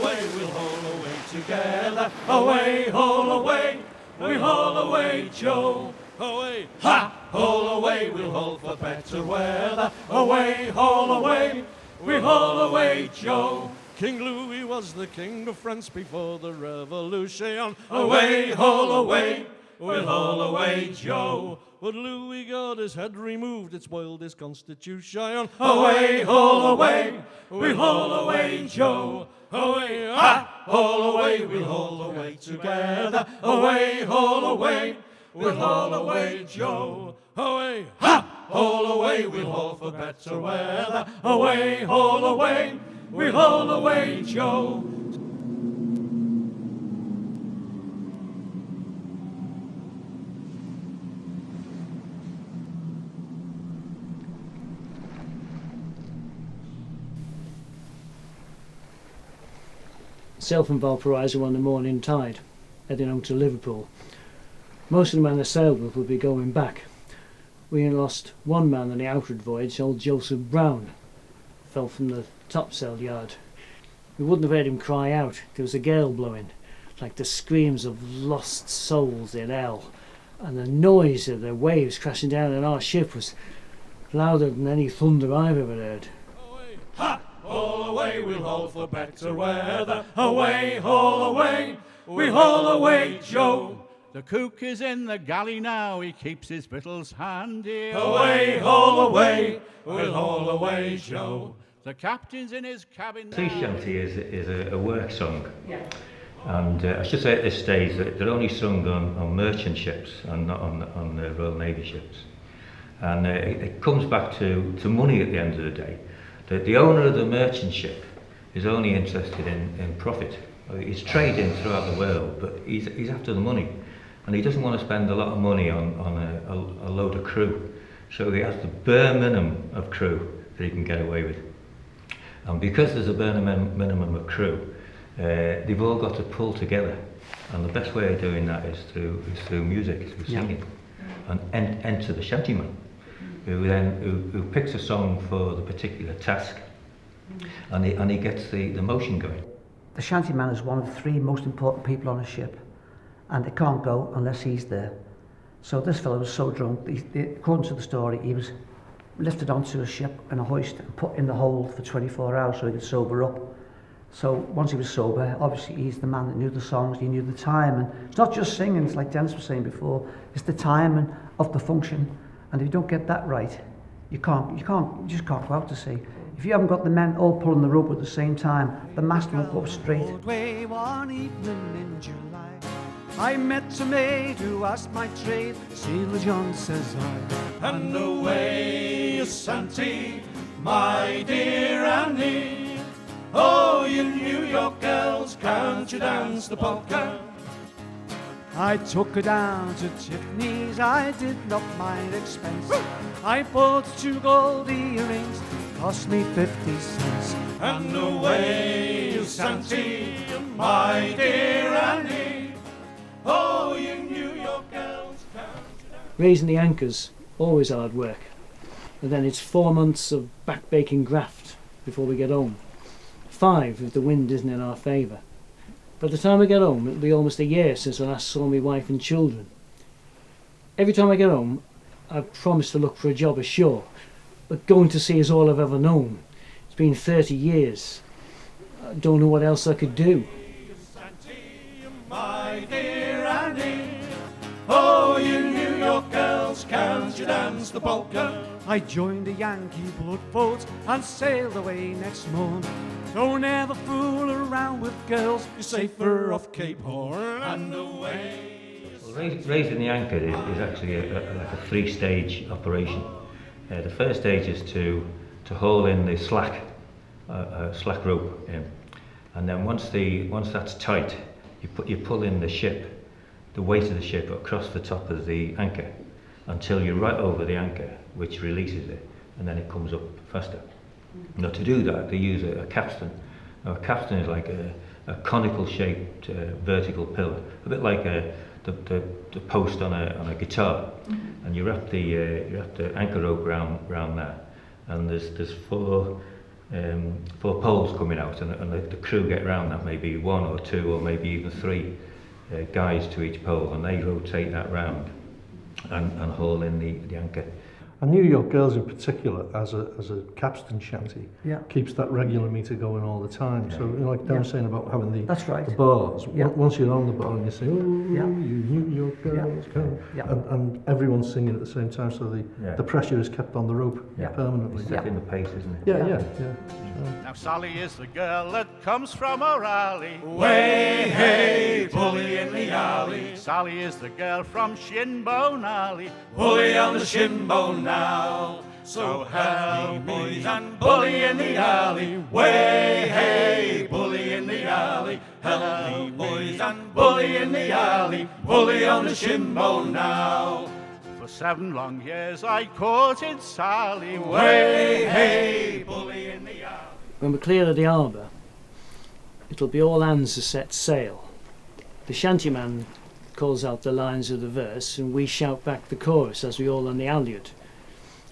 away, we'll haul away together. Away, haul away, we haul away, Joe. Away, ha! Haul away, we'll haul for better weather. Away, haul away, we haul away, Joe. King Louis was the king of France before the revolution. Away, haul away, we'll haul away, Joe. But Louis got his head removed, it spoiled his constitution. Away, haul away, we'll haul away, Joe. Away, ha! Haul away, we'll haul away together. Away, haul away, we'll haul away, Joe. Away, ha! Haul away, we'll haul for better weather. Away, haul away, we'll haul away, Joe. Sailed from Valparaiso on the morning tide, heading home to Liverpool. Most of the men I sailed with would be going back. We had lost one man on the outward voyage, old Joseph Brown. Fell from the topsail yard. We wouldn't have heard him cry out. There was a gale blowing, like the screams of lost souls in hell. And the noise of the waves crashing down on our ship was louder than any thunder I've ever heard. Away, ha! Haul away, we'll haul for better weather. Away, haul away, we haul away, Joe. The cook is in the galley now, he keeps his victuals handy. Away, haul away, we'll haul away, Joe. The captain's in his cabin now. Sea Shanty is a work song. Yeah. And I should say at this stage that they're only sung on merchant ships and not on the Royal Navy ships. And it comes back to money at the end of the day. The owner of the merchant ship is only interested in profit. He's trading throughout the world, but he's after the money. And he doesn't want to spend a lot of money on a load of crew. So he has the bare minimum of crew that he can get away with. And because there's a bare minimum of crew, they've all got to pull together. And the best way of doing that is through music, through singing. And enter the shantyman, who picks a song for the particular task. And he gets the motion going. The shantyman is one of the three most important people on a ship, and it can't go unless he's there. So this fellow was so drunk, according to the story, he was lifted onto a ship in a hoist and put in the hold for 24 hours so he could sober up. So once he was sober, obviously he's the man that knew the songs, he knew the time, and it's not just singing, it's like Dennis was saying before, it's the timing of the function, and if you don't get that right, you just can't go out to sea. If you haven't got the men all pulling the rope at the same time, the mast won't go up straight. One evening in July, I met a maid who asked my trade. Sailor John, says I, and away, Shanty, my dear Annie. Oh, you New York girls, can't you dance the polka? I took her down to Tiffany's, I did not mind expense. I bought 2 gold earrings, cost me 50 cents. And away, Shanty, my dear Annie. Oh, you New York girls, can't you dance? Raising the anchors, always hard work. And then it's 4 months of back-baking graft before we get home. 5 if the wind isn't in our favour. By the time I get home, it'll be almost a year since I last saw my wife and children. Every time I get home, I promise to look for a job ashore, but going to sea is all I've ever known. It's been 30 years. I don't know what else I could do. My dear Annie, oh, you New York girls, can't you dance the polka? I joined a Yankee bloodboat and sailed away next morn. Don't ever fool around with girls, you're safer off Cape Horn. And away. Well, raising the anchor is actually like a 3-stage operation. The first stage is to haul in the slack rope in, and then once that's tight, you pull in the ship, the weight of the ship across the top of the anchor until you're right over the anchor, which releases it, and then it comes up faster. Now to do that, they use a capstan. Now a capstan is like a conical shaped vertical pillar, a bit like the post on a guitar, and you wrap the anchor rope round that, and there's 4 for poles coming out, and the crew get round that, maybe 1 or 2 or maybe even 3 guys to each pole, and they rotate that round and haul in the anchor. And New York Girls in particular, as a capstan shanty, Yeah. keeps that regular meter going all the time. So, you know, like Dan was saying about having That's right. the bars, Yeah. once you're on the bar and you say, oh, Yeah. you New York Girls, come. Yeah. And everyone's singing at the same time, so the pressure is kept on the rope permanently. It's setting the pace, isn't it? Yeah. Now Sally is the girl that comes from our alley. Way, hey, bully in the alley. Sally is the girl from Shinbone Alley. Bully on the shinbone now. So help me, boys, and bully in the alley. Way, hey, bully in the alley. Help me, boys, and bully in the alley. Bully on the shinbone now. For 7 long years I courted Sally. Way, hey, bully in the alley. When we're clear of the harbour, it'll be all hands to set sail. The shantyman calls out the lines of the verse and we shout back the chorus as we all on the halyard.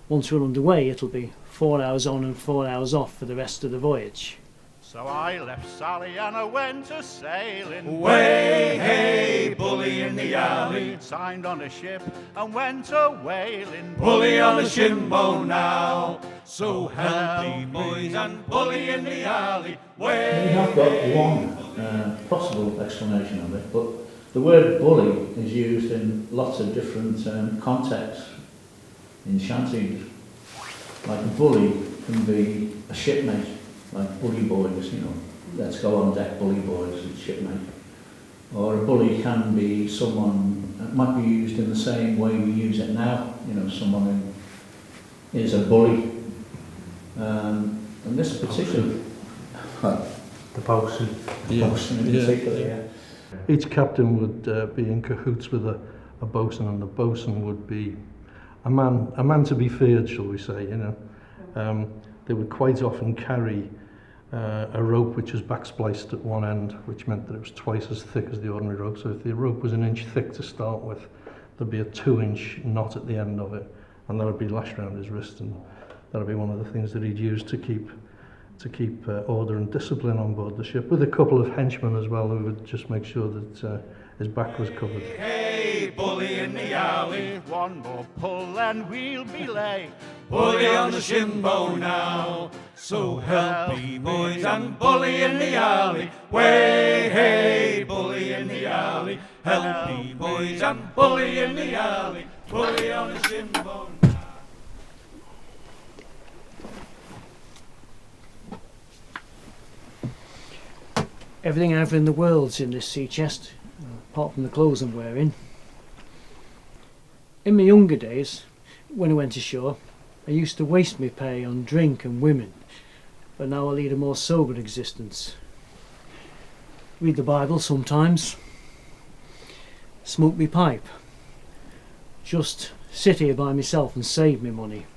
Once we're underway, it'll be 4 hours on and 4 hours off for the rest of the voyage. So I left Sally and I went a sailing. Way, hey, bully in the alley. Signed on a ship and went a whaling. Bully on the shinbone now. So help me, boys, and bully in the alley. We Way, have got one possible explanation of it, but the word bully is used in lots of different contexts in shanties. Like a bully can be a shipmate, like bully boys, you know, let's go on deck bully boys, it's shipmate. Or a bully can be someone, it might be used in the same way we use it now, you know, someone who is a bully. And this particular, The bosun. bosun in particular, yeah. Each captain would be in cahoots with a bosun, and the bosun would be a man to be feared, shall we say, you know. They would quite often carry a rope which was backspliced at one end, which meant that it was twice as thick as the ordinary rope. So if the rope was 1 inch thick to start with, there'd be a 2-inch knot at the end of it, and that would be lashed around his wrist, and that would be one of the things that he'd use to keep order and discipline on board the ship, with a couple of henchmen as well who would just make sure that his back was covered. hey, bully in the alley. 1 more pull and we'll be late. Bully on the shinbone now. So help me, boys, and bully in the alley. Way, hey, bully in the alley. Help me, boys, and bully in the alley. Bully on the shinbone. Everything I have in the world's in this sea chest, apart from the clothes I'm wearing. In my younger days, when I went ashore, I used to waste my pay on drink and women, but now I lead a more sober existence. Read the Bible sometimes, smoke me pipe, just sit here by myself and save me money.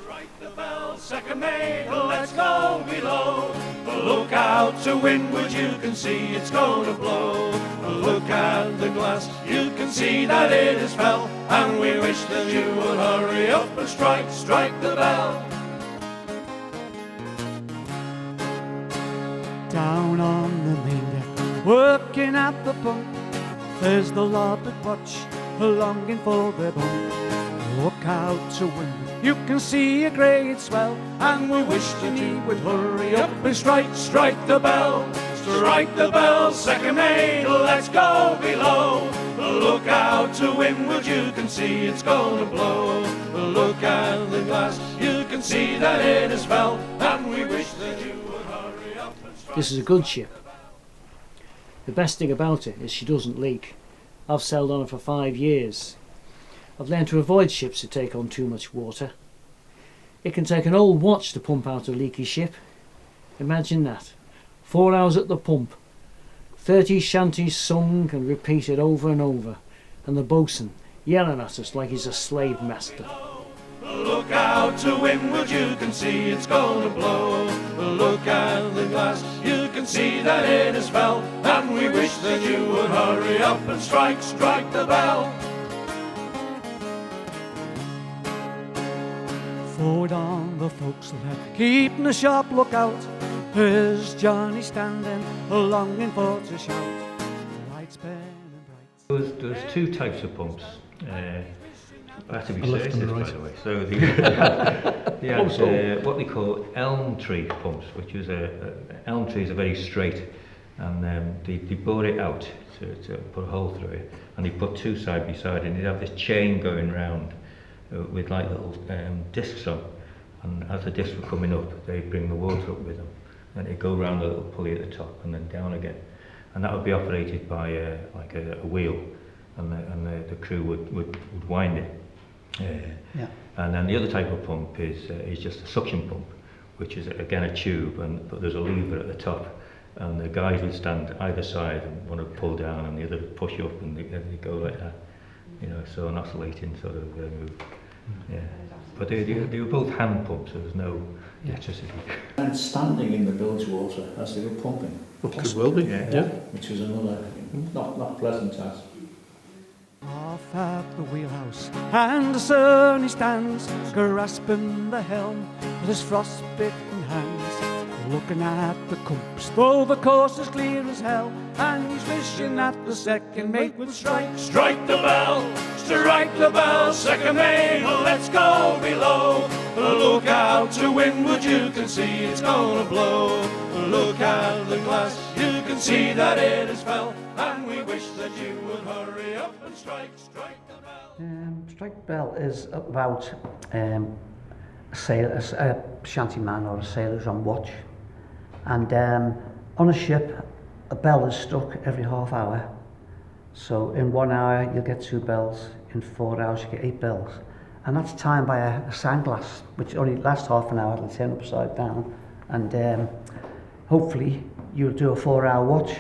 Strike the bell, second mate, let's go below. Look out to windward, you can see it's gonna blow. Look at the glass, you can see that it is fell. And we wish that you would hurry up and strike the bell. Down on the main deck, working at the pump, there's the larboard watch, longing for their bump. Look out to windward, you can see a great swell, And we wish that you would hurry up and strike the bell. Strike the bell, second mate, let's go below. Look out to windward, you can see it's gonna blow. Look at the glass, you can see that it is fell. And we wish that you would hurry up and strike. This is a good ship. The best thing about it is she doesn't leak. I've sailed on her for 5 years. I've learned to avoid ships that take on too much water. It can take an old watch to pump out a leaky ship. Imagine that. 4 hours at the pump. 30 shanties sung and repeated over and over. And the bosun yelling at us like he's a slave master. Look out to windward, you can see it's gonna blow. Look at the glass, you can see that it is fell. And we wish that you would hurry up and strike the bell. Forward on the forecastle head, keeping a sharp lookout. There's Johnny standing, longing for to shout. Lights burning bright. There's two types of pumps. I have to be Left and serious, right. by the way. So they had what they call elm tree pumps, which is elm trees are very straight, and they bore it out to put a hole through it, and they put two side by side, and they'd have this chain going round with like little discs on, and as the discs were coming up, they'd bring the water up with them, and it'd go round a little pulley at the top and then down again, and that would be operated by like a wheel, and the crew would wind it. And then the other type of pump is just a suction pump, which is again a tube, but there's a lever at the top, and the guys would stand either side, and one would pull down and the other would push up, and they go like that, you know, so an oscillating sort of move. Yeah, but they were both hand pumps, so there's no electricity. And standing in the bilge water as they were pumping, Could well be. Yeah. which was another not pleasant task. Off at the wheelhouse, and the sun he stands, grasping the helm with his frostbitten hands, looking at the compass, though the course is clear as hell, and he's wishing that the second mate would strike. Strike the bell, second mate, let's go below. Look out to windward, you can see it's gonna blow. Look at the glass, you can see that it is fell, and we wish that you would hurry up and strike the bell. Strike the bell is about a shanty man or a sailor who's on watch, and on a ship a bell is struck every half hour. So in 1 hour you'll get 2 bells, in 4 hours you get 8 bells, and that's timed by a sandglass which only lasts half an hour. It'll turn upside down, and hopefully you'll do a 4-hour watch,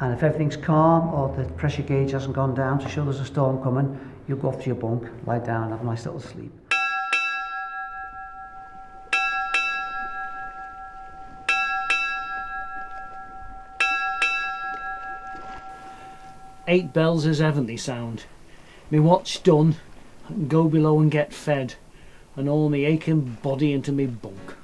and if everything's calm or the pressure gauge hasn't gone down to show there's a storm coming, you'll go off to your bunk, lie down, have a nice little sleep. Eight bells is heavenly sound. Me watch done, I can go below and get fed, and all me aching body into me bunk.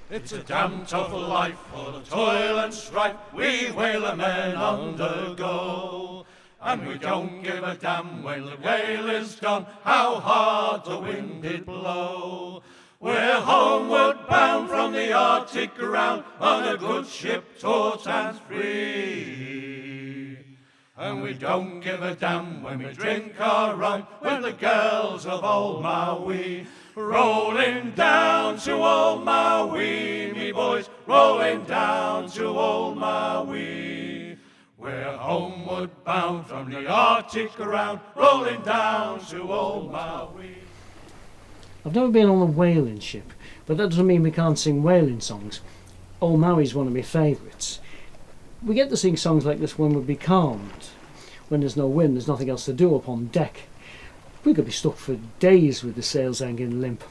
It's a damn tough life, full of toil and strife, we whalermen undergo. And we don't give a damn when the whale is done, how hard the wind did blow. We're homeward bound from the Arctic ground, on a good ship taut and free. And we don't give a damn when we drink our rum with the girls of old Maui. Rolling down to old Maui, me boys, rolling down to old Maui. We're homeward bound from the Arctic ground, rolling down to old Maui. I've never been on a whaling ship, but that doesn't mean we can't sing whaling songs. Old Maui's one of my favourites. We get to sing songs like this when we're becalmed. When there's no wind, there's nothing else to do up on deck. We could be stuck for days with the sails hanging limp.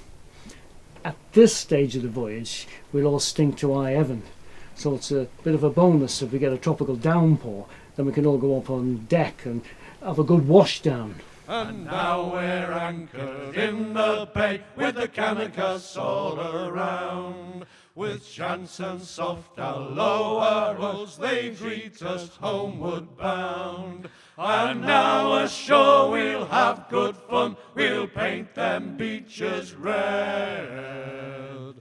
At this stage of the voyage, we'll all stink to high heaven. So it's a bit of a bonus if we get a tropical downpour, then we can all go up on deck and have a good wash down. And now we're anchored in the bay, with the Kanakas all around. With chants and soft aloha roads, they greet us homeward bound. And now ashore we'll have good fun, we'll paint them beaches red.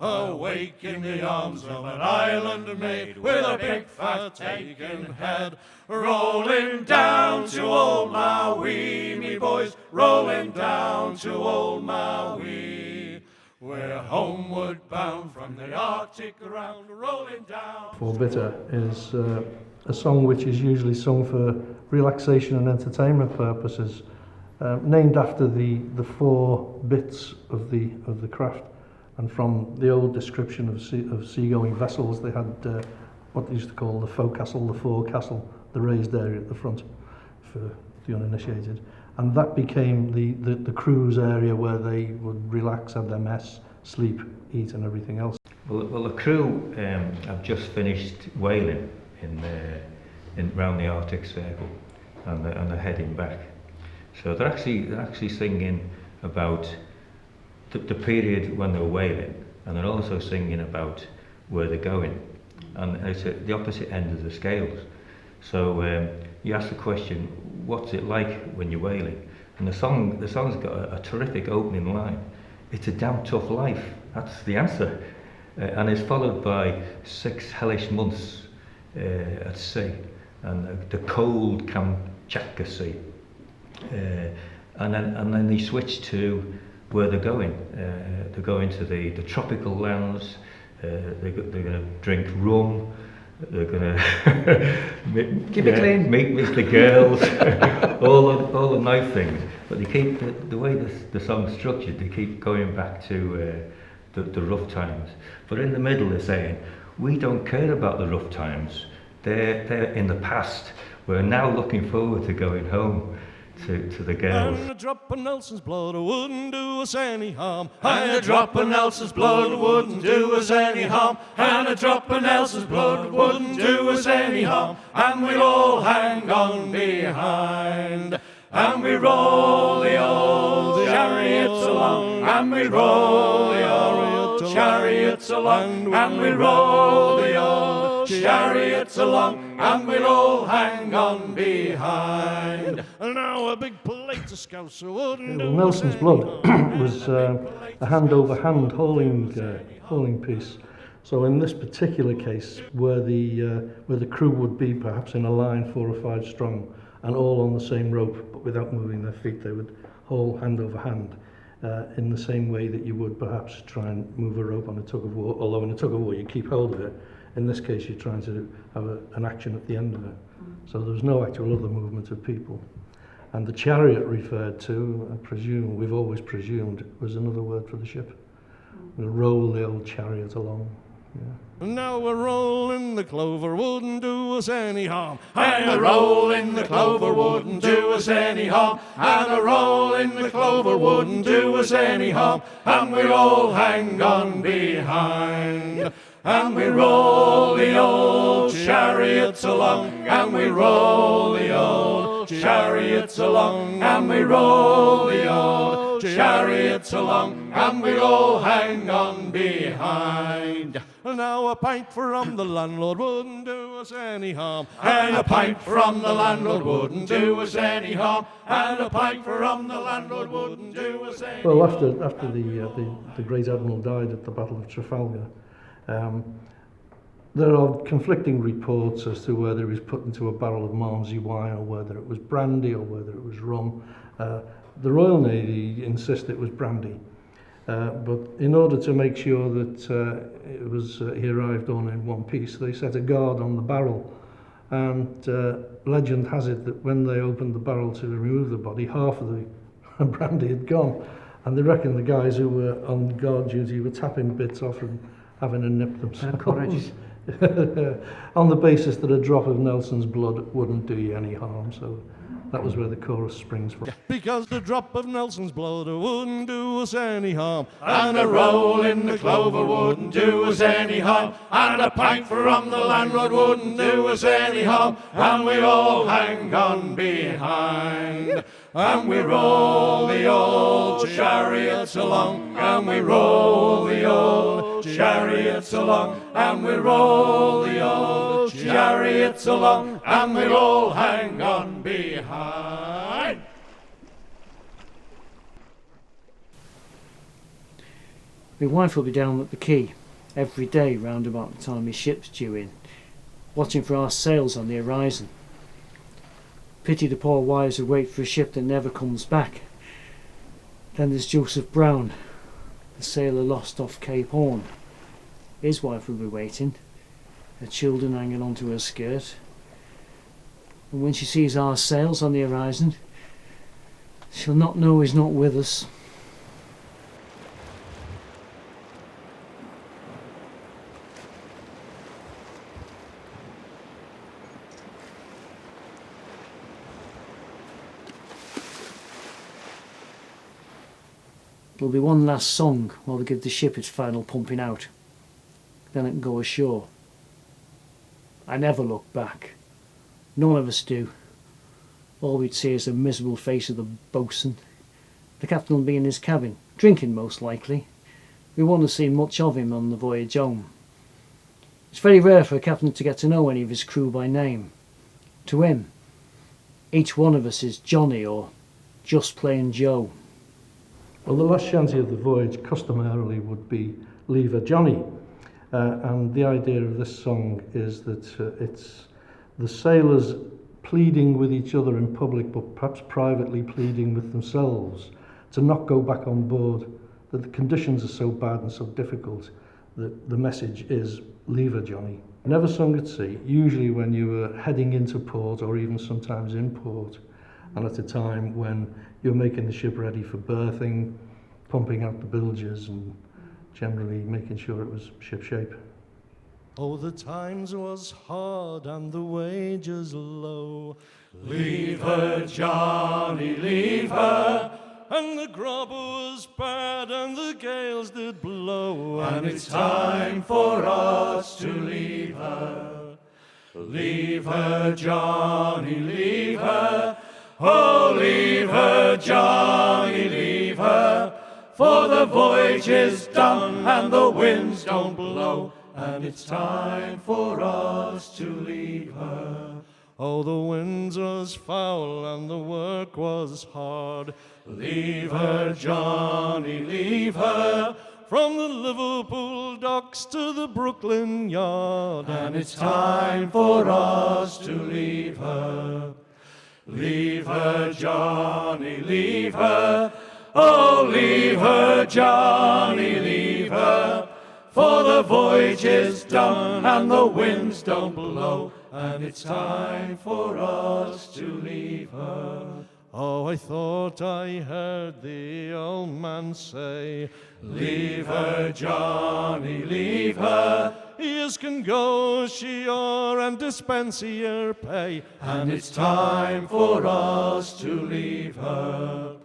Awake in the arms of an island maid, with a big fat aching head. Rolling down to old Maui, me boys, rolling down to old Maui. We're homeward bound from the Arctic ground, rolling down. For Bitter is a song which is usually sung for relaxation and entertainment purposes, named after the 4 bits of the craft. And from the old description of seagoing vessels, they had what they used to call the forecastle, the forecastle, the raised area at the front for the uninitiated. And that became the cruise area where they would relax, have their mess, sleep, eat and everything else. Well, the crew have just finished whaling in round the Arctic Circle, and they're heading back. So they're actually singing about the period when they're whaling, and they're also singing about where they're going. And it's at the opposite end of the scales. So you ask the question, what's it like when you're whaling? And the song's got a terrific opening line. It's a damn tough life. That's the answer. And it's followed by 6 hellish months at sea, and the cold Kamchatka Sea. And then they switch to where they're going. They're going to the tropical lands. They're going to drink rum. They're going to Keep it clean. meet the girls, all the nice things. But they keep the way the song's structured. They keep going back to the rough times. But in the middle, they're saying, "We don't care about the rough times. They're in the past. We're now looking forward to going home." To the girls. And a drop of Nelson's blood wouldn't do us any harm. And a drop of Nelson's blood wouldn't do us any harm. And a drop of Nelson's blood wouldn't do us any harm. And we'll all hang on behind. And we roll the old chariots along. And we roll the old chariots along. And we roll the old chariots along. And we'll all hang on behind. And now a big plate of scouts who wouldn't do Nelson's us blood any harm. was a hand-over-hand hauling piece. So in this particular case, where the crew would be perhaps in a line 4 or 5 strong, and all on the same rope, but without moving their feet, they would haul hand over hand in the same way that you would perhaps try and move a rope on a tug of war. Although in a tug of war you keep hold of it, in this case you're trying to have an action at the end of it. So there was no actual other movement of people. And the chariot referred to, I presume, we've always presumed, was another word for the ship. We'll roll the old chariot along. Yeah. Now a roll in the clover wouldn't do us any harm. And a roll in the clover wouldn't do us any harm. And a roll in the clover wouldn't do us any harm. And we'll all hang on behind. And we roll the old chariots along. And we roll the old chariots along. And we roll the old chariots along. And we'll all hang on behind. Now a pint from the landlord wouldn't do us any harm. And a pint from the landlord wouldn't do us any harm. And a pint from the landlord wouldn't do us any harm. Well, after the great admiral died at the Battle of Trafalgar, there are conflicting reports as to whether he was put into a barrel of Malmsey wine or whether it was brandy or whether it was rum. The Royal Navy insist it was brandy, but in order to make sure that he arrived on in one piece, they set a guard on the barrel, and legend has it that when they opened the barrel to remove the body, half of the brandy had gone, and they reckon the guys who were on guard duty were tapping bits off and having a nip themselves. On the basis that a drop of Nelson's blood wouldn't do you any harm, so that was where the chorus springs from. Because a drop of Nelson's blood wouldn't do us any harm. And a roll in the clover wouldn't do us any harm. And a pint from the landlord wouldn't do us any harm. And we all hang on behind. And we roll the old chariots along. And we roll the old chariots along. And we roll the old chariots along. And we'll all hang on behind. My wife will be down at the quay every day round about the time my ship's due in, watching for our sails on the horizon. Pity the poor wives who wait for a ship that never comes back. Then there's Joseph Brown, the sailor lost off Cape Horn. His wife will be waiting, her children hanging onto her skirt. And when she sees our sails on the horizon, she'll not know he's not with us. There'll be one last song while we give the ship its final pumping out. Then it can go ashore. I never look back. None of us do. All we'd see is the miserable face of the bosun. The captain will be in his cabin, drinking most likely. We won't have seen much of him on the voyage home. It's very rare for a captain to get to know any of his crew by name. To him, each one of us is Johnny or just plain Joe. Well, the last shanty of the voyage customarily would be Leave Her Johnny. And the idea of this song is that it's the sailors pleading with each other in public, but perhaps privately pleading with themselves to not go back on board, that the conditions are so bad and so difficult that the message is Leave Her Johnny. Never sung at sea, usually when you were heading into port or even sometimes in port, and at a time when you're making the ship ready for berthing, pumping out the bilges and generally making sure it was shipshape. Oh, the times was hard and the wages low. Leave her, Johnny, leave her. And the grub was bad and the gales did blow. And it's time for us to leave her. Leave her, Johnny, leave her. Oh, leave her, Johnny, leave her. For the voyage is done and the winds don't blow. And it's time for us to leave her. Oh, the winds was foul and the work was hard. Leave her, Johnny, leave her. From the Liverpool docks to the Brooklyn yard. And it's time for us to leave her. Leave her, Johnny, leave her. Oh, leave her, Johnny, leave her. For the voyage is done and the winds don't blow. And it's time for us to leave her. Oh, I thought I heard the old man say, leave her, Johnny, leave her. Yous can go ashore and dispense your pay. And it's time for us to leave her.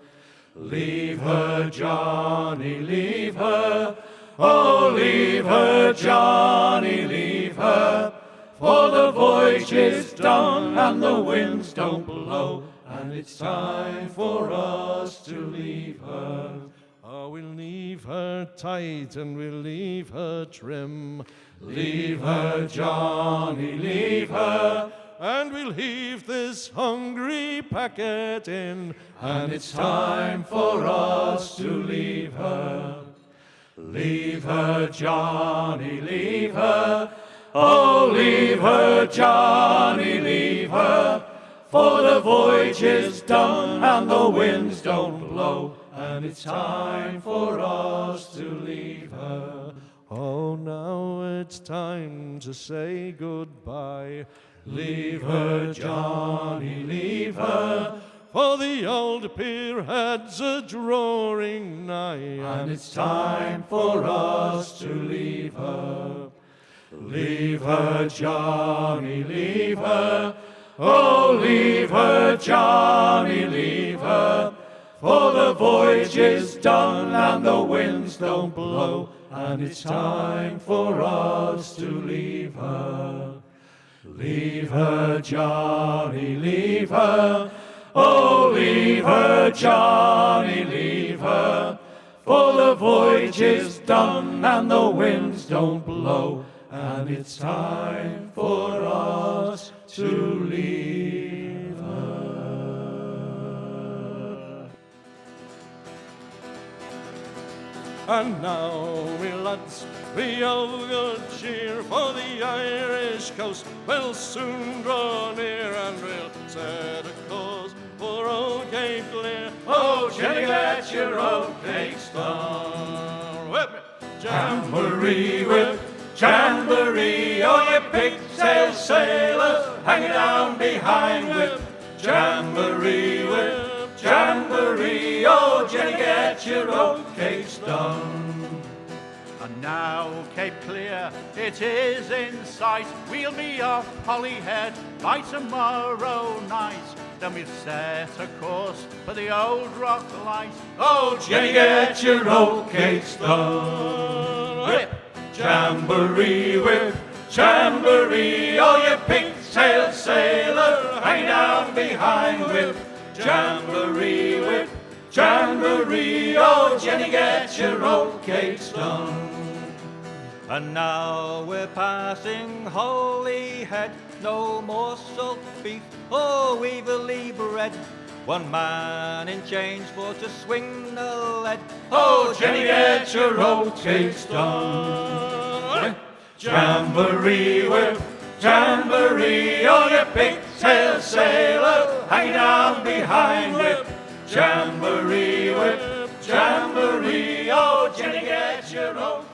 Leave her, Johnny, leave her. Oh, leave her, Johnny, leave her. For the voyage is done and the winds don't blow. And it's time for us to leave her. Oh, we'll leave her tight and we'll leave her trim. Leave her, Johnny, leave her. And we'll heave this hungry packet in. And it's time for us to leave her. Leave her, Johnny, leave her. Oh, leave her, Johnny, leave her. For the voyage is done and the winds don't blow. And it's time for us to leave her. Oh, now it's time to say goodbye. Leave her, Johnny, leave her. For the old pier heads are drawing nigh. And it's time for us to leave her. Leave her, Johnny, leave her. Oh, leave her, Johnny, leave her. For the voyage is done and the winds don't blow. And it's time for us to leave her. Leave her, Johnny, leave her. Oh, leave her, Johnny, leave her. For the voyage is done and the winds don't blow. And it's time for us to leave her. And now, me lads, we have good cheer, for the Irish coast will soon draw near, and we'll set a course for old Cape Clear. Oh, Jenny, get your old cakes done. Whip it, jamboree, whip, jamboree, oh, you pigtail sailors hanging down behind, whip, jamboree, whip, jamboree, oh, Jenny, get your old cakes done. And now Cape Clear, it is in sight. We'll be off Holyhead by tomorrow night. Then we'll set a course for the old rock light. Oh, Jenny, get your old cakes done. Whip, jamboree, whip, jamboree, oh, you pigtail sailor hanging down behind, whip, jamboree, whip, Jamboree, oh Jenny, get your old cakes done. And now we're passing Holyhead, no more salt beef or weevilly bread. One man in chains for to swing the lead. Oh Jenny, get your old cakes done. Jamboree whip, jamboree, oh you pigtail sailor, hang down behind whip. Jamboree whip, jamboree, oh Jenny, get your old